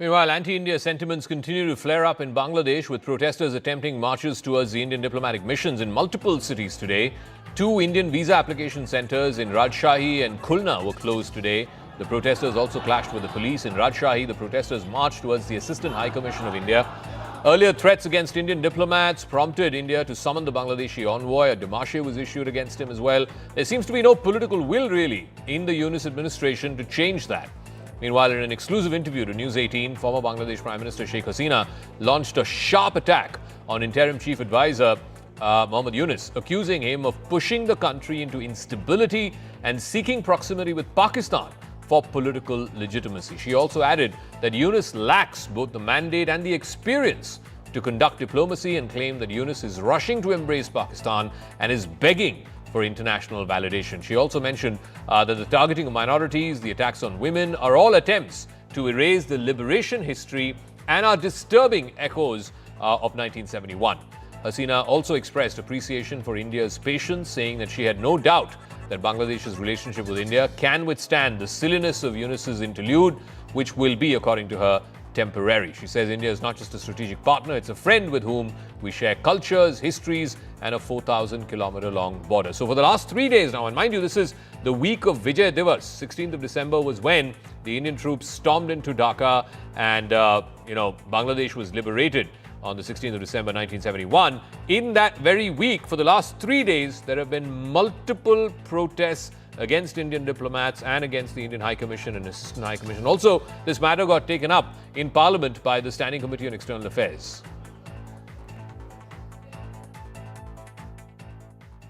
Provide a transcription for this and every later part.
Meanwhile, anti-India sentiments continue to flare up in Bangladesh, with protesters attempting marches towards the Indian diplomatic missions in multiple cities today. Two Indian visa application centers in Rajshahi and Khulna were closed today. The protesters also clashed with the police. In Rajshahi, the protesters marched towards the Assistant High Commission of India. Earlier threats against Indian diplomats prompted India to summon the Bangladeshi envoy. A demarche was issued against him as well. There seems to be no political will, really, in the Yunus administration to change that. Meanwhile, in an exclusive interview to News18, former Bangladesh Prime Minister Sheikh Hasina launched a sharp attack on interim chief advisor Muhammad Yunus, accusing him of pushing the country into instability and seeking proximity with Pakistan for political legitimacy. She also added that Yunus lacks both the mandate and the experience to conduct diplomacy, and claimed that Yunus is rushing to embrace Pakistan and is begging for international validation. She also mentioned that the targeting of minorities, the attacks on women, are all attempts to erase the liberation history and are disturbing echoes of 1971. Hasina also expressed appreciation for India's patience, saying that she had no doubt that Bangladesh's relationship with India can withstand the silliness of Yunus's interlude, which will be, according to her, temporary. She says India is not just a strategic partner, it's a friend with whom we share cultures, histories, and a 4,000-kilometer long border. So for the last 3 days now, and mind you, this is the week of Vijay Divas. 16th of December was when the Indian troops stormed into Dhaka, and Bangladesh was liberated on the 16th of December 1971. In that very week, for the last 3 days, there have been multiple protests against Indian diplomats and against the Indian High Commission and Assistant High Commission. Also, this matter got taken up in Parliament by the Standing Committee on External Affairs.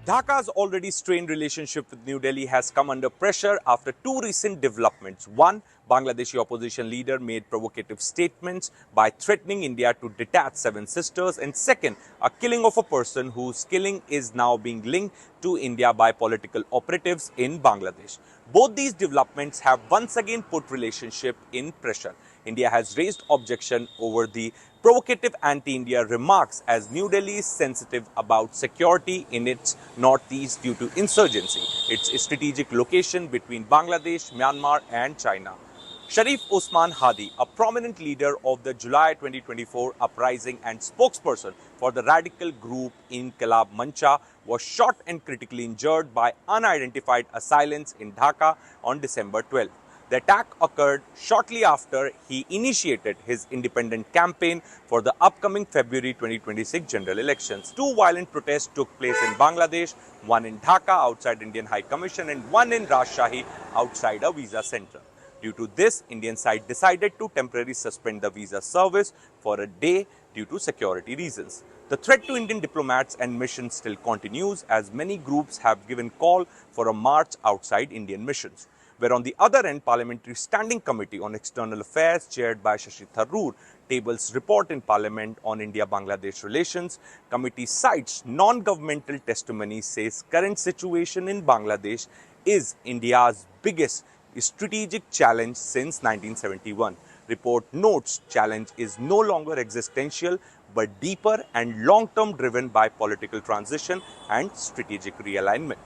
Dhaka's already strained relationship with New Delhi has come under pressure after two recent developments. One, Bangladeshi opposition leader made provocative statements by threatening India to detach seven sisters. And second, a killing of a person whose killing is now being linked to India by political operatives in Bangladesh. Both these developments have once again put relationship in pressure. India has raised objection over the provocative anti-India remarks, as New Delhi is sensitive about security in its northeast due to insurgency, its strategic location between Bangladesh, Myanmar and China. Sharif Osman Hadi, a prominent leader of the July 2024 uprising and spokesperson for the radical group Inqilab Mancha, was shot and critically injured by unidentified assailants in Dhaka on December 12. The attack occurred shortly after he initiated his independent campaign for the upcoming February 2026 general elections. Two violent protests took place in Bangladesh, one in Dhaka outside Indian High Commission and one in Rajshahi outside a visa center. Due to this, Indian side decided to temporarily suspend the visa service for a day due to security reasons. The threat to Indian diplomats and missions still continues, as many groups have given call for a march outside Indian missions. Where on the other end, Parliamentary Standing Committee on External Affairs, chaired by Shashi Tharoor, tables report in Parliament on India-Bangladesh relations. Committee cites non-governmental testimony, says current situation in Bangladesh is India's biggest strategic challenge since 1971. Report notes challenge is no longer existential but deeper and long-term, driven by political transition and strategic realignment.